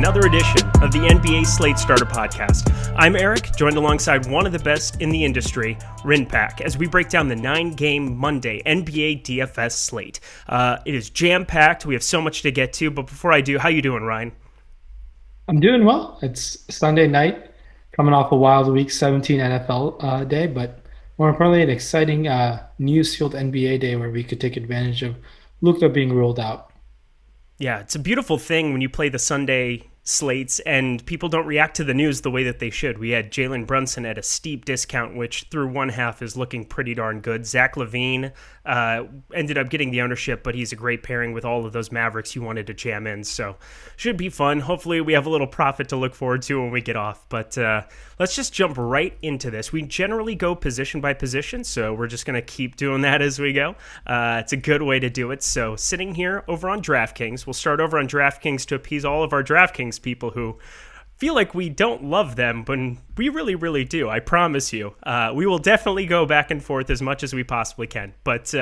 another edition of the NBA Slate Starter Podcast. I'm Eric, joined alongside one of the best in the industry, Rinpak, as we break down the 9-game Monday NBA DFS slate. It is jam-packed. We have so much to get to, but before I do, how you doing, Ryan? I'm doing well. It's Sunday night, coming off a wild Week 17 NFL day, but more importantly, an exciting news-fueled NBA day where we could take advantage of Luka being ruled out. Yeah, it's a beautiful thing when you play the Sunday slates and people don't react to the news the way that they should. We had Jalen Brunson at a steep discount, which through one half is looking pretty darn good. Zach LaVine ended up getting the ownership, but he's a great pairing with all of those Mavericks you wanted to jam in. So should be fun. Hopefully we have a little profit to look forward to when we get off. But let's just jump right into this. We generally go position by position, so we're just going to keep doing that as we go. It's a good way to do it. So sitting here over on DraftKings, we'll start over on DraftKings to appease all of our DraftKings people who feel like we don't love them, but we really, really do. I promise you. We will definitely go back and forth as much as we possibly can. But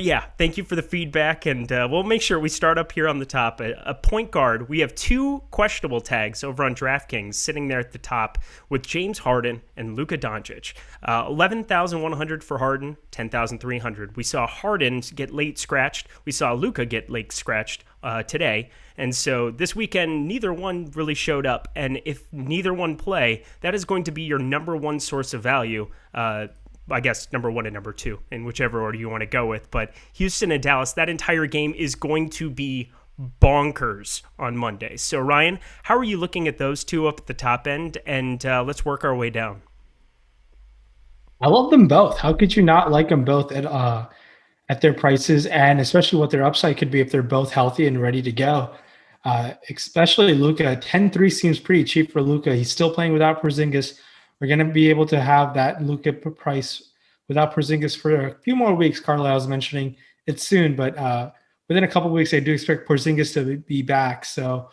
yeah, thank you for the feedback, and we'll make sure we start up here on the top. A point guard, we have two questionable tags over on DraftKings sitting there at the top with James Harden and Luka Doncic. 11,100 for Harden, 10,300. We saw Harden get late scratched. We saw Luka get late scratched today. And so this weekend, neither one really showed up. And if neither one play, that is going to be your number one source of value. I guess number one and number two, in whichever order you want to go with. But Houston and Dallas, that entire game is going to be bonkers on Monday. So Ryan, how are you looking at those two up at the top end? And let's work our way down. I love them both. How could you not like them both at their prices, and especially what their upside could be if they're both healthy and ready to go? Especially Luka. 10-3 seems pretty cheap for Luka. He's still playing without Porzingis. We're going to be able to have that Luka price without Porzingis for a few more weeks. Carlisle's mentioning it soon, but within a couple of weeks, I do expect Porzingis to be back. So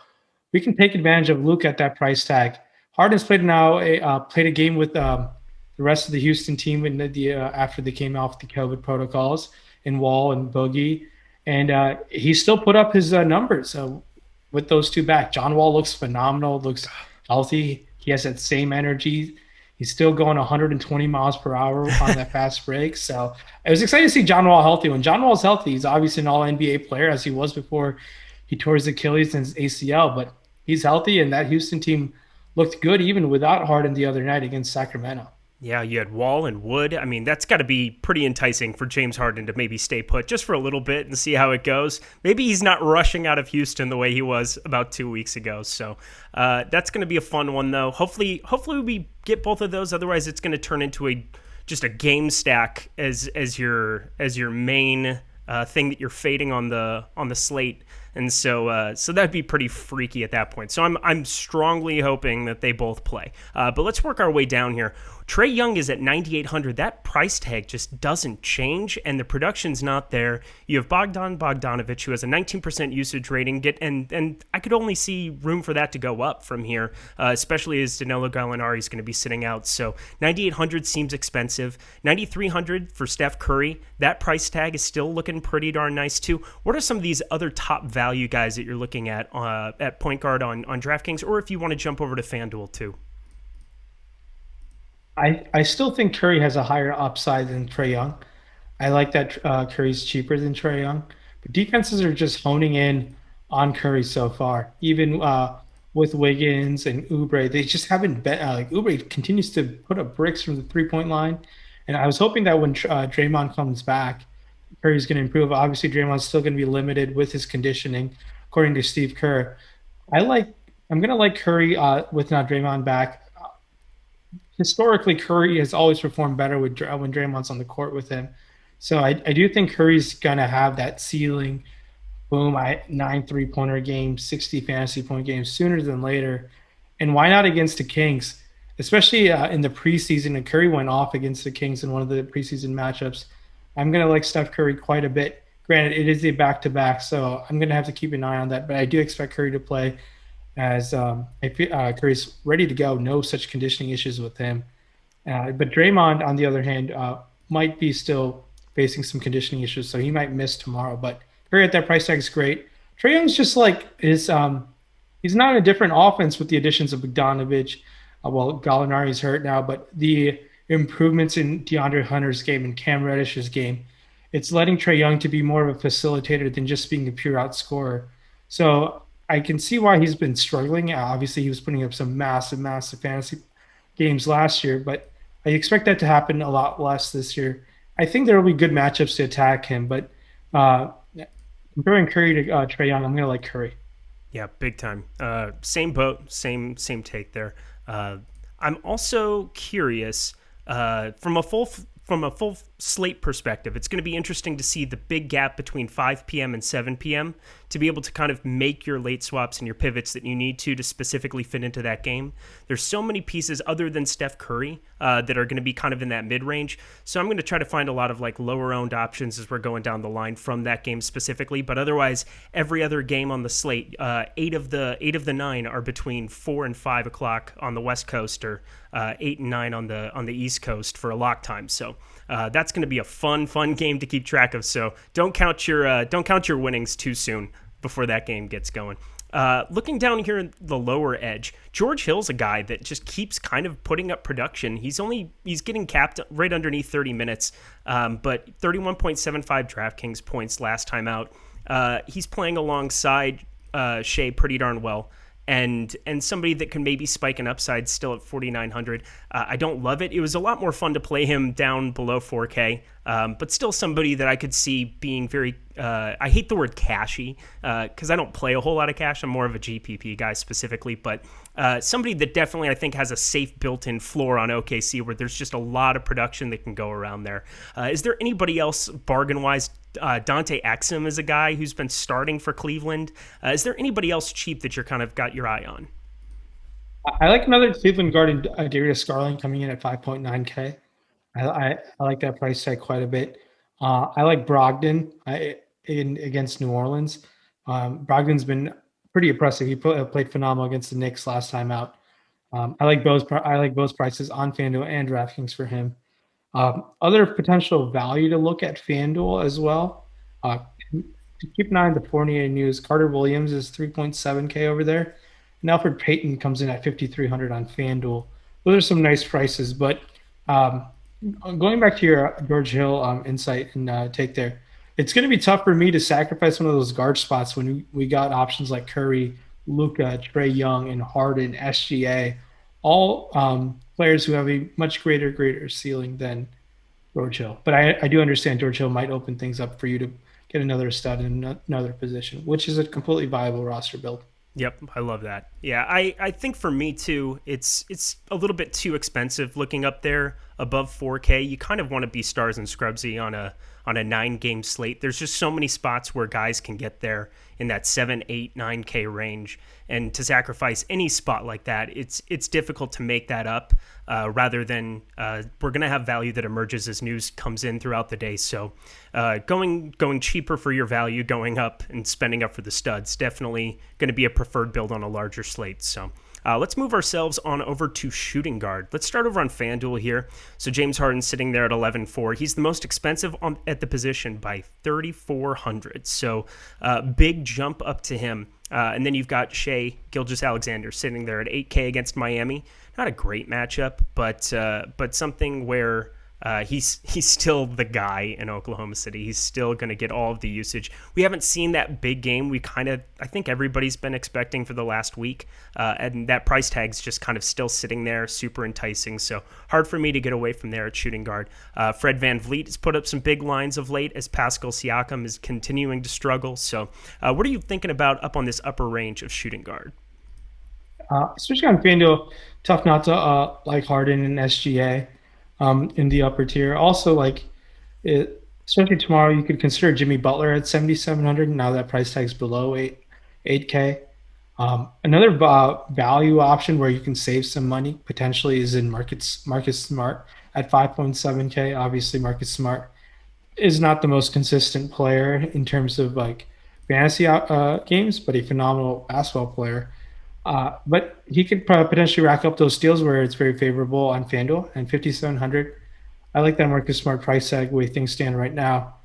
we can take advantage of Luka at that price tag. Harden's played a game with the rest of the Houston team after they came off the COVID protocols in Wall and Boogie, and he still put up his numbers with those two back. John Wall looks phenomenal, looks healthy. He has that same energy. He's still going 120 miles per hour on that fast break. So I was excited to see John Wall healthy. When John Wall's healthy, he's obviously an all-NBA player, as he was before he tore his Achilles and his ACL. But he's healthy, and that Houston team looked good even without Harden the other night against Sacramento. Yeah, you had Wall and Wood. I mean, that's got to be pretty enticing for James Harden to maybe stay put just for a little bit and see how it goes. Maybe he's not rushing out of Houston the way he was about 2 weeks ago. So that's going to be a fun one, though. Hopefully we get both of those. Otherwise, it's going to turn into just a game stack as your main thing that you're fading on the slate. And so that'd be pretty freaky at that point. So I'm strongly hoping that they both play. But let's work our way down here. Trae Young is at 9,800. That price tag just doesn't change, and the production's not there. You have Bogdanovic, who has a 19% usage rating, and I could only see room for that to go up from here, especially as Danilo Gallinari is going to be sitting out. So 9,800 seems expensive. 9,300 for Steph Curry. That price tag is still looking pretty darn nice too. What are some of these other top value guys that you're looking at point guard on DraftKings, or if you want to jump over to FanDuel too? I still think Curry has a higher upside than Trae Young. I like that Curry's cheaper than Trae Young. But defenses are just honing in on Curry so far. Even with Wiggins and Oubre, they just haven't bet. Oubre continues to put up bricks from the three-point line. And I was hoping that when Draymond comes back, Curry's going to improve. Obviously, Draymond's still going to be limited with his conditioning, according to Steve Kerr. I'm going to like Curry with not Draymond back. Historically, Curry has always performed better when Draymond's on the court with him. So I do think Curry's going to have that ceiling, boom, 9 3-pointer games, 60 fantasy point games sooner than later. And why not against the Kings, especially in the preseason? And Curry went off against the Kings in one of the preseason matchups. I'm going to like Steph Curry quite a bit. Granted, it is a back-to-back, so I'm going to have to keep an eye on that. But I do expect Curry to play, as Curry's ready to go. No such conditioning issues with him. But Draymond, on the other hand, might be still facing some conditioning issues, so he might miss tomorrow. But Curry at that price tag is great. Trae Young's just like He's not in a different offense with the additions of Bogdanovich. Well, Gallinari's hurt now, but the improvements in DeAndre Hunter's game and Cam Reddish's game, it's letting Trae Young to be more of a facilitator than just being a pure outscorer. So I can see why he's been struggling. Obviously, he was putting up some massive, massive fantasy games last year, but I expect that to happen a lot less this year. I think there will be good matchups to attack him, but uh, comparing Curry to Trae Young, I'm going to like Curry. Yeah, big time. Same boat, same take there. Uh, I'm also curious from a full slate perspective. It's going to be interesting to see the big gap between 5 p.m. and 7 p.m. to be able to kind of make your late swaps and your pivots that you need to specifically fit into that game. There's so many pieces other than Steph Curry that are going to be kind of in that mid range. So I'm going to try to find a lot of like lower owned options as we're going down the line from that game specifically. But otherwise, every other game on the slate, eight of the nine are between 4 and 5 o'clock on the West Coast, or 8 and 9 on the East Coast for a lock time. So that's going to be a fun game to keep track of. So don't count your winnings too soon before that game gets going. Looking down here in the lower edge, George Hill's a guy that just keeps kind of putting up production. He's getting capped right underneath 30 minutes, but 31.75 DraftKings points last time out. He's playing alongside Shea pretty darn well. And somebody that can maybe spike an upside still at 4,900. I don't love it. It was a lot more fun to play him down below 4K, but still somebody that I could see being very. I hate the word cashy because I don't play a whole lot of cash. I'm more of a GPP guy specifically, but somebody that definitely I think has a safe built-in floor on OKC where there's just a lot of production that can go around there. Is there anybody else bargain-wise? Dante Exum is a guy who's been starting for Cleveland. Is there anybody else cheap that you're kind of got your eye on? I like another Cleveland guard, Darius Garland, coming in at 5.9K. I like that price tag quite a bit. I like Brogdon against New Orleans. Brogdon's been pretty impressive. He played phenomenal against the Knicks last time out. I like both prices on FanDuel and DraftKings for him. Other potential value to look at FanDuel as well. Uh, to keep an eye on the Fournier news, Carter Williams is 3.7K over there. And Alfred Payton comes in at 5,300 on FanDuel. Those are some nice prices. But um, going back to your George Hill insight and take there, it's going to be tough for me to sacrifice one of those guard spots when we got options like Curry, Luca, Trae Young, and Harden, SGA, all players who have a much greater ceiling than George Hill. But I do understand George Hill might open things up for you to get another stud in another position, which is a completely viable roster build. Yep, I love that. Yeah, I think for me too, it's a little bit too expensive looking up there above 4K. You kind of want to be stars and scrubsy on a 9 game slate. There's just so many spots where guys can get there in that 7, 8, 9K range, and to sacrifice any spot like that, it's difficult to make that up. Rather than we're gonna have value that emerges as news comes in throughout the day. So going cheaper for your value, going up and spending up for the studs, definitely going to be a preferred build on a larger slate. So let's move ourselves on over to shooting guard. Let's start over on FanDuel here. So James Harden's sitting there at 11.4. He's the most expensive at the position by 3,400. So big jump up to him. And then you've got Shea Gilgeous-Alexander sitting there at 8K against Miami. Not a great matchup, but something where he's still the guy in Oklahoma City. He's still going to get all of the usage. We haven't seen that big game. I think everybody's been expecting for the last week, and that price tag's just kind of still sitting there, super enticing. So hard for me to get away from there at shooting guard. Fred VanVleet has put up some big lines of late as Pascal Siakam is continuing to struggle. So what are you thinking about up on this upper range of shooting guard? Especially on FanDuel, tough not to like Harden and SGA in the upper tier. Also, especially tomorrow, you could consider Jimmy Butler at 7,700. Now that price tag's below 8K. Another value option where you can save some money potentially is in Marcus Smart at 5.7K. Obviously, Marcus Smart is not the most consistent player in terms of like fantasy games, but a phenomenal basketball player. But he could potentially rack up those steals where it's very favorable on FanDuel and 5,700. I like that Marcus Smart price tag the way things stand right now.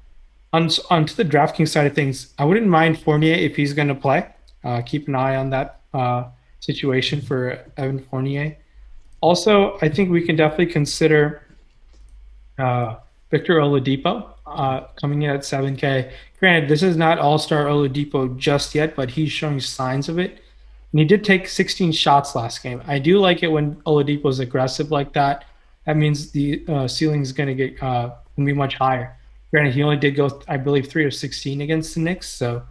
Onto the DraftKings side of things, I wouldn't mind Fournier if he's going to play. Keep an eye on situation for Evan Fournier. Also, I think we can definitely consider uh, Victor Oladipo coming in at 7K. Granted, this is not All-Star Oladipo just yet, but he's showing signs of it. And he did take 16 shots last game. I do like it when Oladipo is aggressive like that. That means the ceiling is going to get gonna be much higher. Granted, he only did go, I believe, 3 of 16 against the Knicks, so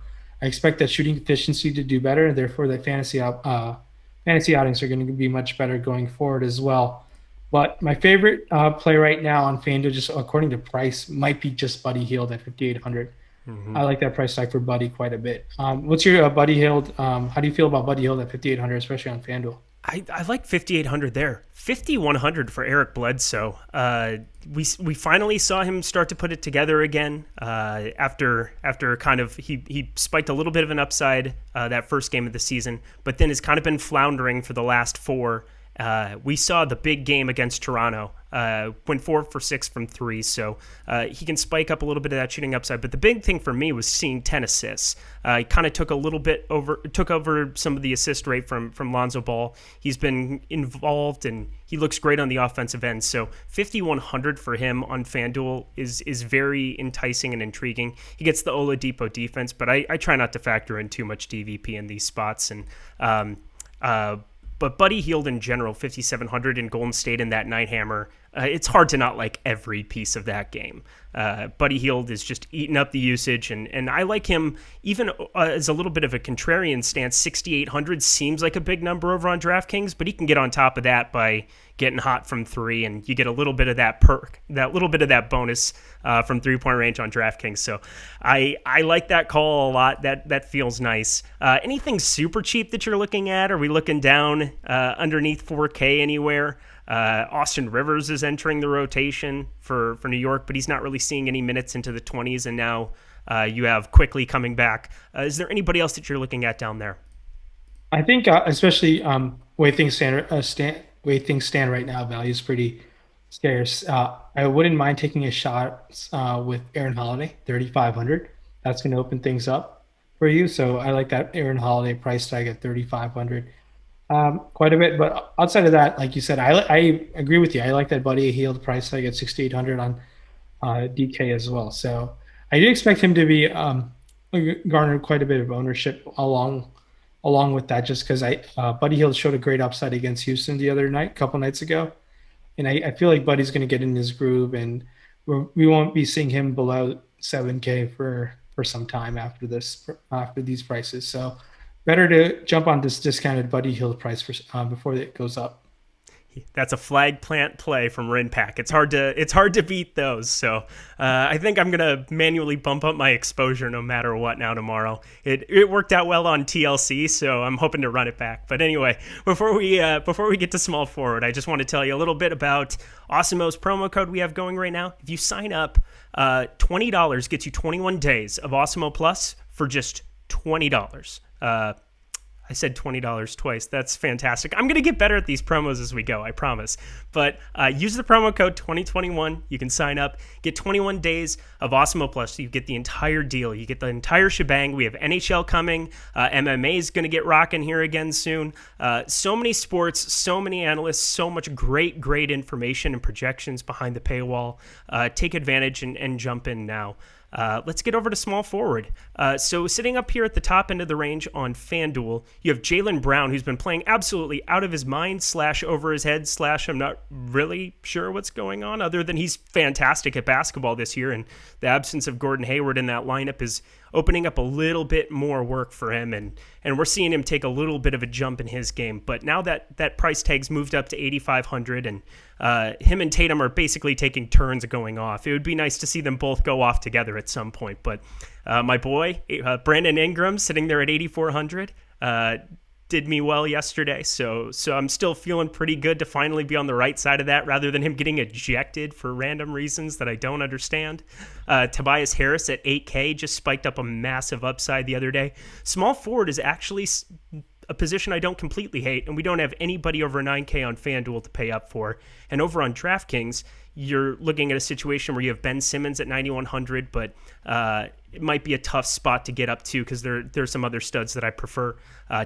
I expect that shooting efficiency to do better, and therefore the fantasy outings are going to be much better going forward as well. But my favorite play right now on FanDuel, just according to price, might be just Buddy Hield at 5,800. Mm-hmm. I like that price tag for Buddy quite a bit. What's your Buddy Hield? How do you feel about Buddy Hield at 5,800, especially on FanDuel? I like 5,800 there. 5,100 for Eric Bledsoe. We finally saw him start to put it together again after kind of he spiked a little bit of an upside that first game of the season, but then has kind of been floundering for the last four. We saw the big game against Toronto. Went 4 for 6 from 3, so he can spike up a little bit of that shooting upside. But the big thing for me was seeing 10 assists. He kind of took over some of the assist rate from Lonzo Ball. He's been involved and he looks great on the offensive end. So 5,100 for him on FanDuel is very enticing and intriguing. He gets the Oladipo defense, but I try not to factor in too much DVP in these spots. And but Buddy Hield in general, 5,700 in Golden State in that night hammer. It's hard to not like every piece of that game. Buddy Hield is just eating up the usage, and I like him even as a little bit of a contrarian stance. 6,800 seems like a big number over on DraftKings, but he can get on top of that by getting hot from three, and you get a little bit of that perk, that little bit of that bonus from three-point range on DraftKings. So I like that call a lot. That feels nice. Anything super cheap that you're looking at? Are we looking down underneath 4K anywhere? Austin Rivers is entering the rotation for New York, but he's not really seeing any minutes into the 20s, and now you have Quickly coming back. Is there anybody else that you're looking at down there? I think, especially way things stand right now, value is pretty scarce. I wouldn't mind taking a shot with Aaron Holiday, 3,500. That's going to open things up for you. So I like that Aaron Holiday price tag at 3,500 quite a bit. But outside of that, like you said, I agree with you. I like that Buddy Hield price tag at 6,800 on DK as well. So I do expect him to be garnered quite a bit of ownership along with that, just because Buddy Hield showed a great upside against Houston the other night, a couple nights ago, and I feel like Buddy's going to get in his groove, and we won't be seeing him below 7K for some time after these prices. So better to jump on this discounted Buddy Hield price before it goes up. That's a flag plant play from Rinpack. It's hard to beat those. So I think I'm gonna manually bump up my exposure no matter what now tomorrow. It worked out well on TLC, so I'm hoping to run it back. But anyway, before we get to small forward, I just want to tell you a little bit about Awesemo's promo code we have going right now. If you sign up, $20 gets you 21 days of Awesemo Plus for just $20. I said $20 twice. That's fantastic. I'm going to get better at these promos as we go, I promise. But use the promo code 2021. You can sign up, get 21 days of Awesemo Plus. You get the entire deal. You get the entire shebang. We have NHL coming. MMA is going to get rocking here again soon. So many sports, so many analysts, so much great information and projections behind the paywall. Take advantage and jump in now. Let's get over to small forward. So sitting up here at the top end of the range on FanDuel, you have Jaylen Brown, who's been playing absolutely out of his mind / over his head / I'm not really sure what's going on, other than he's fantastic at basketball this year, and the absence of Gordon Hayward in that lineup is opening up a little bit more work for him, and we're seeing him take a little bit of a jump in his game. But now that price tag's moved up to 8,500, and him and Tatum are basically taking turns going off. It would be nice to see them both go off together at some point. But my boy, Brandon Ingram, sitting there at 8,400, did me well yesterday. So I'm still feeling pretty good to finally be on the right side of that rather than him getting ejected for random reasons that I don't understand. Tobias Harris at 8K just spiked up a massive upside the other day. Small forward is actually a position I don't completely hate, and we don't have anybody over 9K on FanDuel to pay up for. And over on DraftKings, you're looking at a situation where you have Ben Simmons at 9,100, but it might be a tough spot to get up to because there's some other studs that I prefer.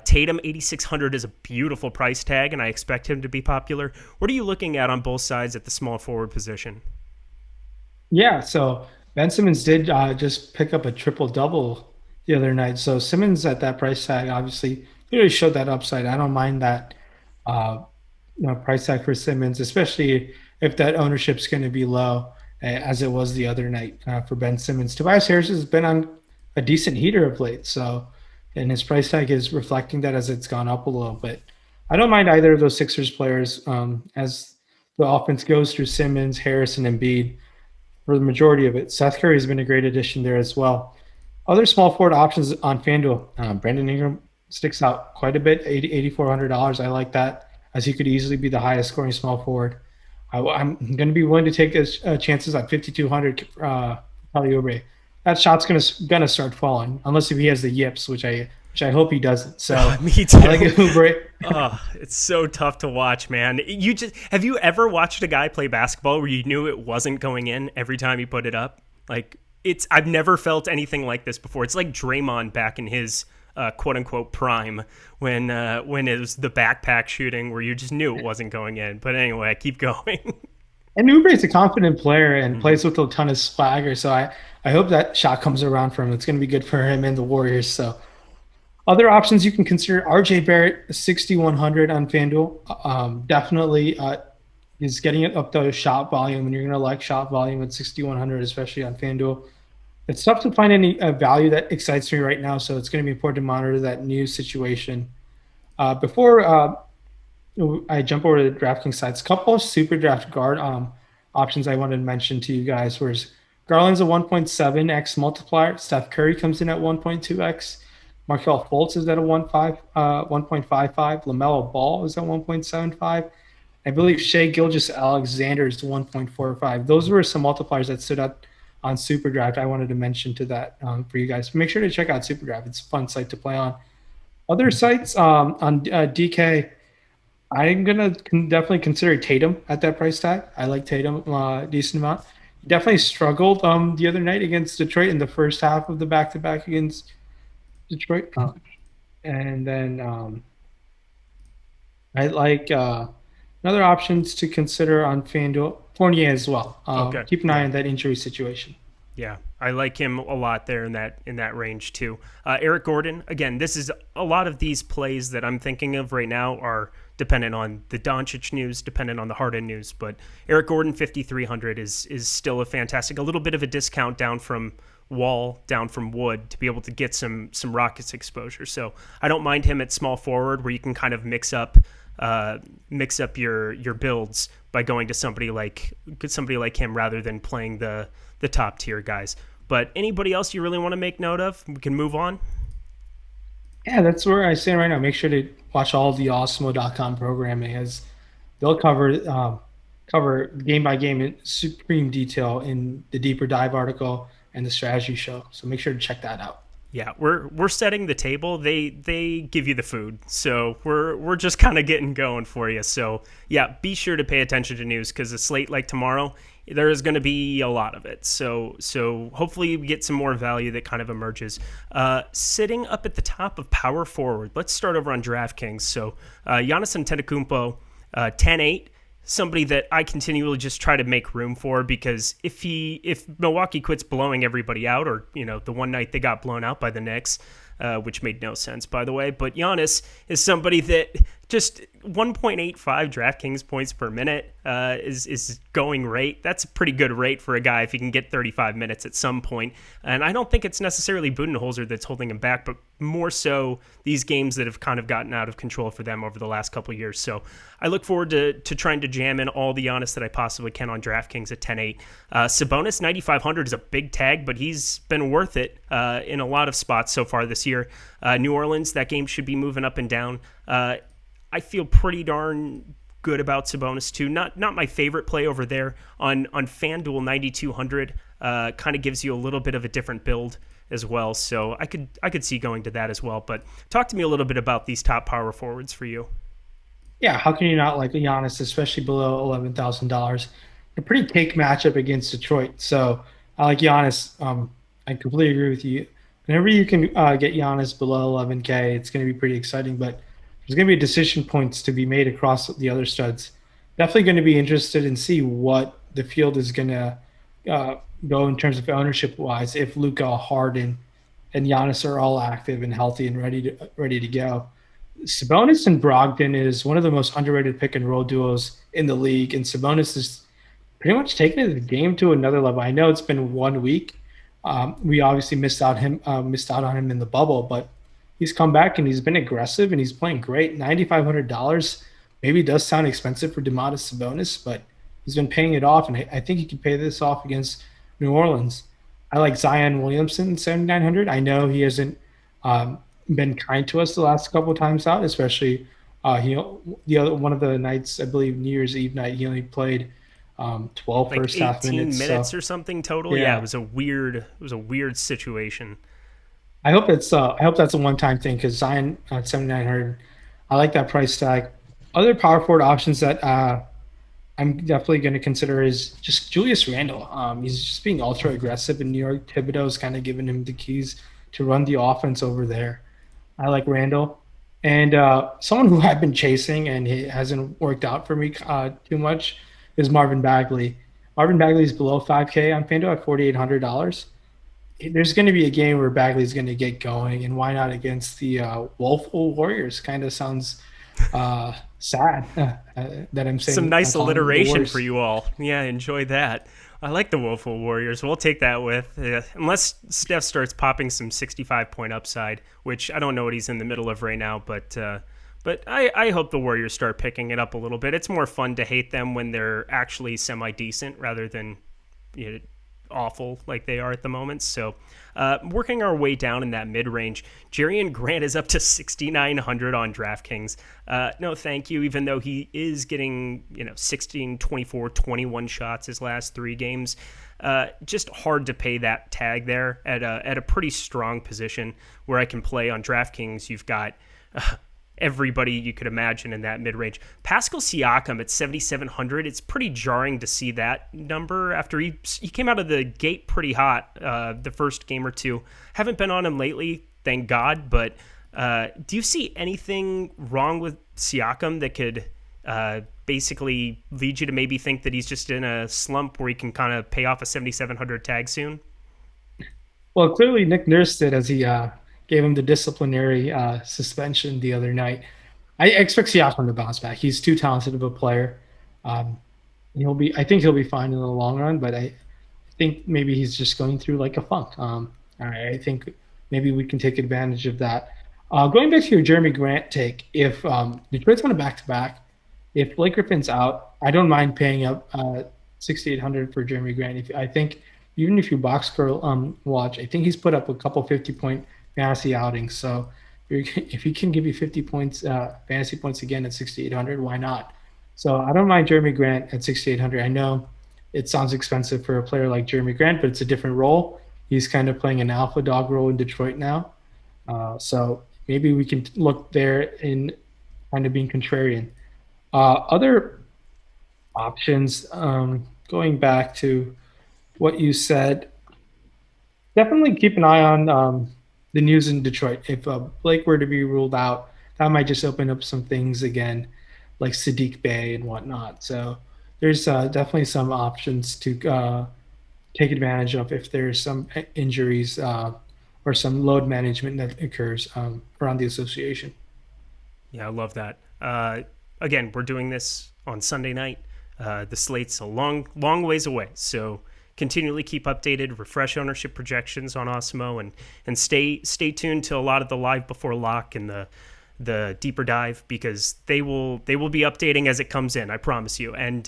Tatum, 8,600 is a beautiful price tag, and I expect him to be popular. What are you looking at on both sides at the small forward position? Yeah, so Ben Simmons did just pick up a triple double the other night. So Simmons at that price tag obviously really showed that upside. I don't mind that uh, price tag for Simmons, especially if that ownership's going to be low, as it was the other night for Ben Simmons. Tobias Harris has been on a decent heater of late, so and his price tag is reflecting that as it's gone up a little bit. I don't mind either of those Sixers players as the offense goes through Simmons, Harris, and Embiid for the majority of it. Seth Curry has been a great addition there as well. Other small forward options on FanDuel, Brandon Ingram sticks out quite a bit, $8,400. I like that, as he could easily be the highest scoring small forward. I'm going to be willing to take chances at 5,200 Kelly Oubre. That shot's going to start falling, unless if he has the yips, which I hope he doesn't. So Me too. I like Oubre. Oh, it's so tough to watch, man. Have you ever watched a guy play basketball where you knew it wasn't going in every time he put it up? Like I've never felt anything like this before. It's like Draymond back in his quote unquote prime when it was the backpack shooting where you just knew it wasn't going in. But anyway, keep going. And Oubre is a confident player and plays with a ton of swagger. So I hope that shot comes around for him. It's going to be good for him and the Warriors. So other options you can consider: RJ Barrett, 6,100 on FanDuel. Definitely is getting it up to shot volume, and you're going to like shot volume at 6,100, especially on FanDuel. It's tough to find any value that excites me right now, so it's going to be important to monitor that new situation. Before I jump over to the DraftKings sites, a couple of Superdraft guard options I wanted to mention to you guys was Garland's a 1.7x multiplier. Steph Curry comes in at 1.2x. Markelle Fultz is at a 1.55. LaMelo Ball is at 1.75. I believe Shea Gilgeous-Alexander is 1.45. Those were some multipliers that stood out on Superdraft. I wanted to mention to that for you guys. Make sure to check out Superdraft. It's a fun site to play on. Other sites on DK, I'm going to definitely consider Tatum at that price tag. I like Tatum a decent amount. Definitely struggled the other night against Detroit in the first half of the back-to-back against Detroit. And then I like another options to consider on FanDuel, Fournier as well. Okay. Keep an eye on that injury situation. Yeah, I like him a lot there in that range too. Eric Gordon, again, this is a lot of these plays that I'm thinking of right now are dependent on the Doncic news, dependent on the Harden news. But Eric Gordon, 5,300 is still a little bit of a discount down from Wall, down from Wood to be able to get some Rockets exposure. So I don't mind him at small forward where you can kind of mix up your builds by going to somebody like him rather than playing the top tier guys. But anybody else you really want to make note of? We can move on. Yeah, that's where I stand right now. Make sure to watch all of the Awesemo.com programming, as they'll cover game by game in supreme detail in the deeper dive article and the strategy show. So make sure to check that out. Yeah, we're setting the table. They give you the food, so we're just kind of getting going for you. So yeah, be sure to pay attention to news because a slate like tomorrow, there is going to be a lot of it. So hopefully we get some more value that kind of emerges. Sitting up at the top of power forward, let's start over on DraftKings. So Giannis Antetokounmpo, 10-8. Somebody that I continually just try to make room for because if Milwaukee quits blowing everybody out, or the one night they got blown out by the Knicks, which made no sense by the way, but Giannis is somebody that just 1.85 DraftKings points per minute is going rate. That's a pretty good rate for a guy if he can get 35 minutes at some point. And I don't think it's necessarily Budenholzer that's holding him back, but more so these games that have kind of gotten out of control for them over the last couple of years. So I look forward to trying to jam in all the Giannis that I possibly can on DraftKings at 10-8. Sabonis, 9,500 is a big tag, but he's been worth it in a lot of spots so far this year. New Orleans, that game should be moving up and down. I feel pretty darn good about Sabonis too. Not my favorite play over there on FanDuel, 9,200. kind of gives you a little bit of a different build as well. So I could see going to that as well. But talk to me a little bit about these top power forwards for you. Yeah, how can you not like Giannis, especially below $11,000? A pretty cake matchup against Detroit. So I like Giannis. I completely agree with you. Whenever you can get Giannis below 11K, it's going to be pretty exciting. But there's going to be decision points to be made across the other studs. Definitely going to be interested and see what the field is going to uh, go in terms of ownership wise. If Luka, Harden, and Giannis are all active and healthy and ready to go. Sabonis and Brogdon is one of the most underrated pick and roll duos in the league, and Sabonis is pretty much taking the game to another level. I know it's been 1 week. We obviously missed out on him in the bubble, but he's come back and he's been aggressive and he's playing great. $9,500 maybe does sound expensive for Domantas Sabonis, but he's been paying it off, and I think he can pay this off against New Orleans. I like Zion Williamson 7,900. I know he hasn't been kind to us the last couple of times out, especially the other one of the nights, I believe New Year's Eve night, he only played 12 Like first half 18 minutes. minutes So or something total. Yeah, yeah, it was a weird situation. I hope that's a one time thing because Zion at 7,900, I like that price tag. Other power forward options that I'm definitely going to consider is just Julius Randle. He's just being ultra aggressive in New York. Thibodeau's kind of giving him the keys to run the offense over there. I like Randall. And someone who I've been chasing and it hasn't worked out for me too much is Marvin Bagley. Marvin Bagley is below 5K on FanDuel at $4,800. There's going to be a game where Bagley's going to get going, and why not against the Woeful Warriors? Kind of sounds sad that I'm Some saying I'm nice calling them the alliteration for Warriors. you all. Yeah, enjoy that. I like the Woeful Warriors. We'll take that with, unless Steph starts popping some 65-point upside, which I don't know what he's in the middle of right now, but I hope the Warriors start picking it up a little bit. It's more fun to hate them when they're actually semi-decent rather than awful like they are at the moment. So working our way down in that mid-range, Jerian Grant is up to 6,900 on DraftKings. No, thank you, even though he is getting 16, 24, 21 shots his last 3 games. Just hard to pay that tag there at a pretty strong position where I can play on DraftKings. You've got everybody you could imagine in that mid-range. Pascal Siakam at 7,700. It's pretty jarring to see that number after he came out of the gate pretty hot the first game or two. Haven't been on him lately, thank God, but do you see anything wrong with Siakam that could basically lead you to maybe think that he's just in a slump where he can kind of pay off a 7,700 tag soon? Well, clearly Nick Nurse did as he gave him the disciplinary suspension the other night. I expect Siakam to bounce back. He's too talented of a player. Um, he'll be. I think he'll be fine in the long run, but I think maybe he's just going through like a funk. I think maybe we can take advantage of that. Going back to your Jeremy Grant take, if Detroit's on a back to back, if Blake Griffin's out, I don't mind paying up 6,800 for Jeremy Grant. If I think even if you box curl watch, I think he's put up a couple 50-point fantasy outings. So if he can give you 50 points, fantasy points again at 6,800, why not? So I don't mind Jeremy Grant at 6,800. I know it sounds expensive for a player like Jeremy Grant, but it's a different role. He's kind of playing an alpha dog role in Detroit now. So maybe we can look there in kind of being contrarian. Other options, going back to what you said, definitely keep an eye on the news in Detroit. If Blake were to be ruled out, that might just open up some things again, like Sadiq Bey and whatnot. So there's definitely some options to take advantage of if there's some injuries or some load management that occurs around the association. Yeah, I love that. Again, we're doing this on Sunday night. The slate's a long ways away, so continually keep updated, refresh ownership projections on Awesemo, and stay tuned to a lot of the live before lock and the deeper dive, because they will be updating as it comes in. I promise you. And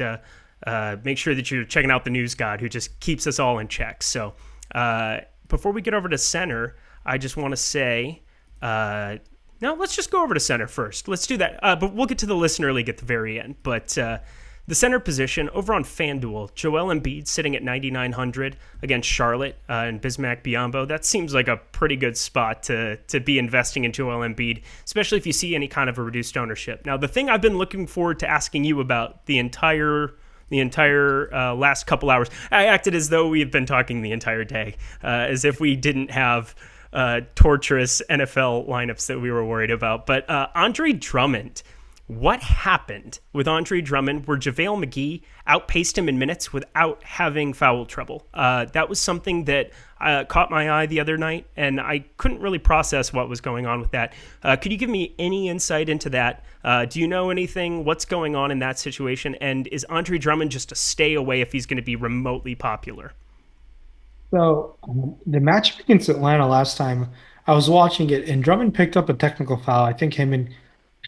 make sure that you're checking out the news god who just keeps us all in check. So before we get over to center, I just want to say. No, let's just go over to center first. Let's do that. But we'll get to the listener league at the very end. But The center position over on FanDuel, Joel Embiid sitting at 9,900 against Charlotte and Bismack Biyombo. That seems like a pretty good spot to be investing in Joel Embiid, especially if you see any kind of a reduced ownership. Now, the thing I've been looking forward to asking you about the entire last couple hours, I acted as though we had been talking the entire day, as if we didn't have torturous NFL lineups that we were worried about. But Andre Drummond. What happened with Andre Drummond where JaVale McGee outpaced him in minutes without having foul trouble? That was something that caught my eye the other night, and I couldn't really process what was going on with that. Could you give me any insight into that? Do you know anything? What's going on in that situation? And is Andre Drummond just a stay away if he's going to be remotely popular? So the matchup against Atlanta last time, I was watching it, and Drummond picked up a technical foul. I think him and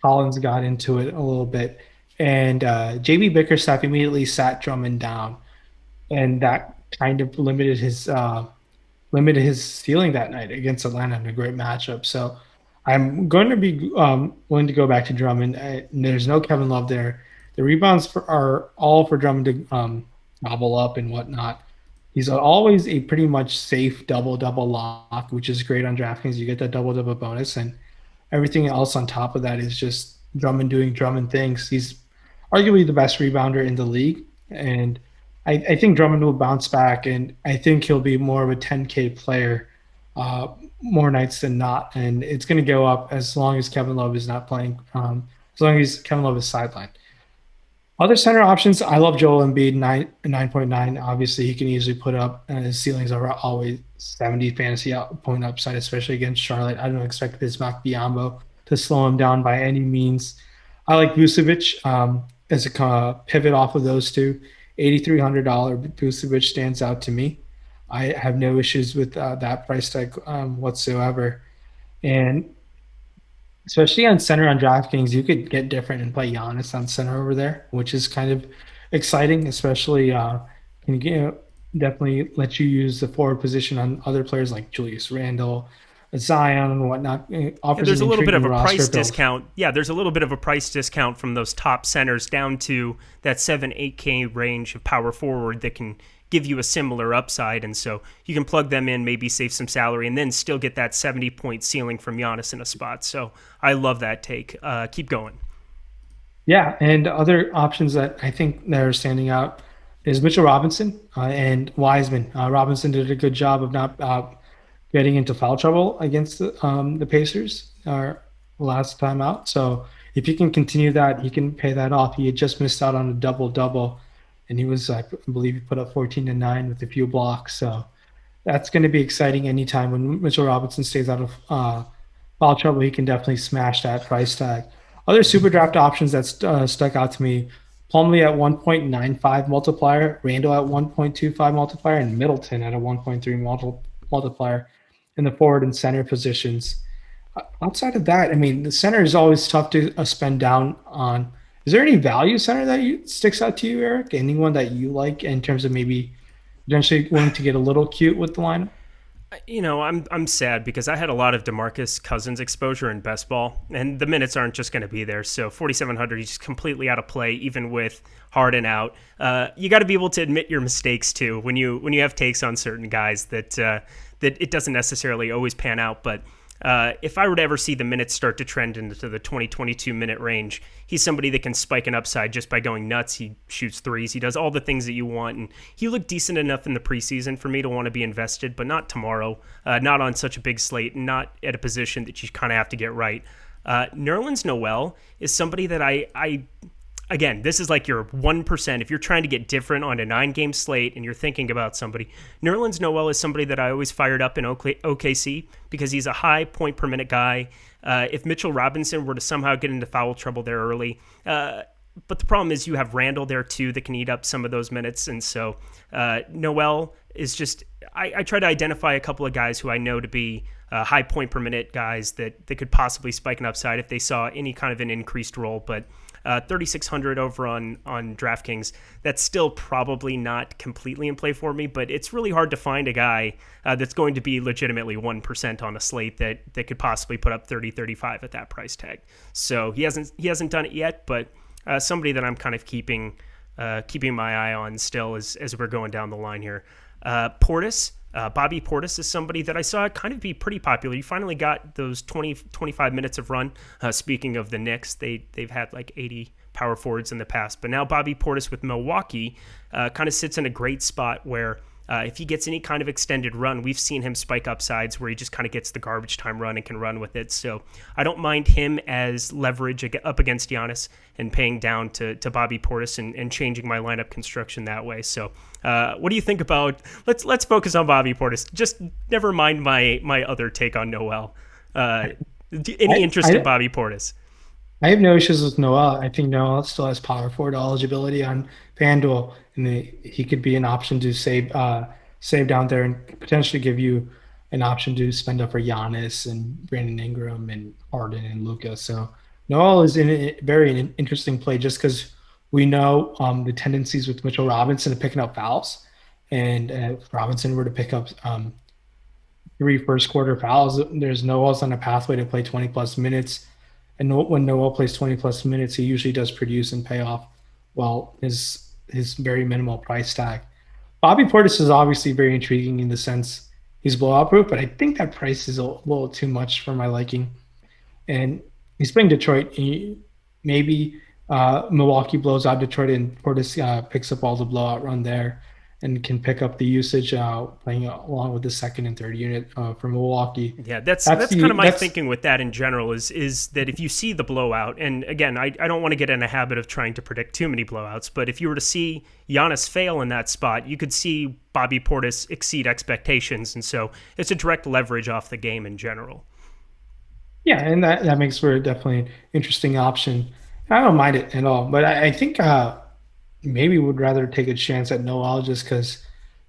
Collins got into it a little bit, and JB Bickerstaff immediately sat Drummond down, and that kind of limited his ceiling that night against Atlanta in a great matchup. So I'm going to be willing to go back to Drummond. There's no Kevin Love there. The rebounds are all for Drummond to gobble up and whatnot. He's always a pretty much safe double-double lock, which is great on DraftKings. You get that double-double bonus, and everything else on top of that is just Drummond doing Drummond things. He's arguably the best rebounder in the league, and I think Drummond will bounce back, and I think he'll be more of a 10K player more nights than not, and it's going to go up as long as Kevin Love is not playing, as long as Kevin Love is sidelined. Other center options, I love Joel Embiid, 9.9. Obviously, he can easily put up, and his ceilings are always 70 fantasy point upside, especially against Charlotte. I don't expect Bismack Biyombo to slow him down by any means. I like Vucevic as a pivot off of those two. $8,300 Vucevic stands out to me. I have no issues with that price tag whatsoever. And especially on center on DraftKings, you could get different and play Giannis on center over there, which is kind of exciting, especially can definitely let you use the forward position on other players like Julius Randle, Zion, and whatnot. Offers there's an a little bit of a intriguing roster price build. discount. Yeah, there's a little bit of a price discount from those top centers down to that 7-8K range of power forward that can give you a similar upside. And so you can plug them in, maybe save some salary, and then still get that 70-point ceiling from Giannis in a spot. So I love that take. Keep going. Yeah, and other options that I think that are standing out is Mitchell Robinson and Wiseman. Robinson did a good job of not getting into foul trouble against the Pacers last time out. So if he can continue that, he can pay that off. He had just missed out on a double-double, and he was, I believe, he put up 14 and 9 with a few blocks. So that's going to be exciting anytime when Mitchell Robinson stays out of foul trouble. He can definitely smash that price tag. Other super draft options that stuck out to me: Plumlee at 1.95 multiplier, Randall at 1.25 multiplier, and Middleton at a 1.3 multiplier in the forward and center positions. Outside of that, I mean, the center is always tough to spend down on. Is there any value center that sticks out to you, Eric? Anyone that you like in terms of maybe potentially willing to get a little cute with the lineup? I'm sad because I had a lot of DeMarcus Cousins exposure in best ball, and the minutes aren't just going to be there. So 4,700, he's just completely out of play, even with Harden out. You got to be able to admit your mistakes too when you have takes on certain guys that it doesn't necessarily always pan out. But if I were to ever see the minutes start to trend into the 20-22 minute range, he's somebody that can spike an upside just by going nuts. He shoots threes. He does all the things that you want. And he looked decent enough in the preseason for me to want to be invested, but not tomorrow, not on such a big slate, and not at a position that you kind of have to get right. Nerlens Noel is somebody that again, this is like your 1%. If you're trying to get different on a 9-game slate and you're thinking about somebody, Nerlens Noel is somebody that I always fired up in OKC because he's a high point per minute guy. If Mitchell Robinson were to somehow get into foul trouble there early, but the problem is you have Randall there too that can eat up some of those minutes. And so Noel is just, I try to identify a couple of guys who I know to be high point per minute guys that could possibly spike an upside if they saw any kind of an increased role. But 3,600 over on DraftKings, that's still probably not completely in play for me, but it's really hard to find a guy that's going to be legitimately 1% on a slate that could possibly put up 30, 35 at that price tag. So he hasn't done it yet, but somebody that I'm kind of keeping keeping my eye on still as we're going down the line here. Portis. Bobby Portis is somebody that I saw kind of be pretty popular. You finally got those 25 minutes of run. Speaking of the Knicks, they've had like 80 power forwards in the past. But now Bobby Portis with Milwaukee kind of sits in a great spot where if he gets any kind of extended run, we've seen him spike up sides where he just kind of gets the garbage time run and can run with it. So I don't mind him as leverage up against Giannis and paying down to Bobby Portis and changing my lineup construction that way. So what do you think about, let's focus on Bobby Portis. Just never mind my other take on Noel. Any interest in Bobby Portis? I have no issues with Noel. I think Noel still has power forward eligibility on FanDuel, and he could be an option to save down there and potentially give you an option to spend up for Giannis and Brandon Ingram and Harden and Luka. So Noel is in a very interesting play just because we know the tendencies with Mitchell Robinson of picking up fouls, and if Robinson were to pick up 3 first quarter fouls, there's Noel's on a pathway to play 20 plus minutes. And when Noel plays 20 plus minutes, he usually does produce and pay off well his very minimal price tag. Bobby Portis is obviously very intriguing in the sense he's blowout proof, but I think that price is a little too much for my liking. And he's playing Detroit. Maybe Milwaukee blows out Detroit and Portis picks up all the blowout run there and can pick up the usage playing along with the second and third unit for Milwaukee. Yeah, that's kind of my thinking with that in general is that if you see the blowout, and again, I don't want to get in a habit of trying to predict too many blowouts, but if you were to see Giannis fail in that spot, you could see Bobby Portis exceed expectations, and so it's a direct leverage off the game in general. Yeah, and that makes for definitely an interesting option. I don't mind it at all, but I think maybe would rather take a chance at Noel just because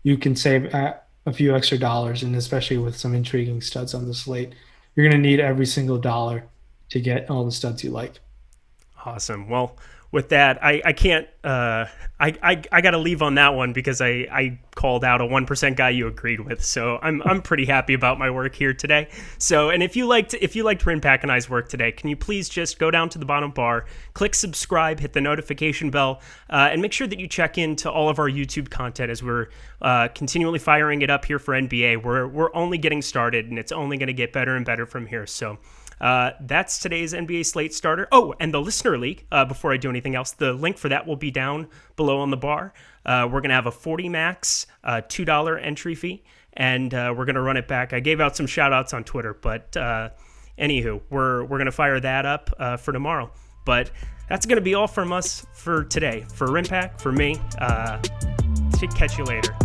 you can save a few extra dollars, and especially with some intriguing studs on the slate, you're going to need every single dollar to get all the studs you like. Awesome. Well, with that, I can't. I got to leave on that one because I called out a 1% guy you agreed with, so I'm pretty happy about my work here today. So, and if you liked Rayen Patnaik's work today, can you please just go down to the bottom bar, click subscribe, hit the notification bell, and make sure that you check into all of our YouTube content as we're continually firing it up here for NBA. We're only getting started, and it's only going to get better and better from here. So. That's today's NBA Slate starter. Oh, and the Listener League, before I do anything else, the link for that will be down below on the bar. We're going to have a 40 max, $2 entry fee, and we're going to run it back. I gave out some shout outs on Twitter, but anywho, we're going to fire that up for tomorrow. But that's going to be all from us for today. For Rimpak, for me, catch you later.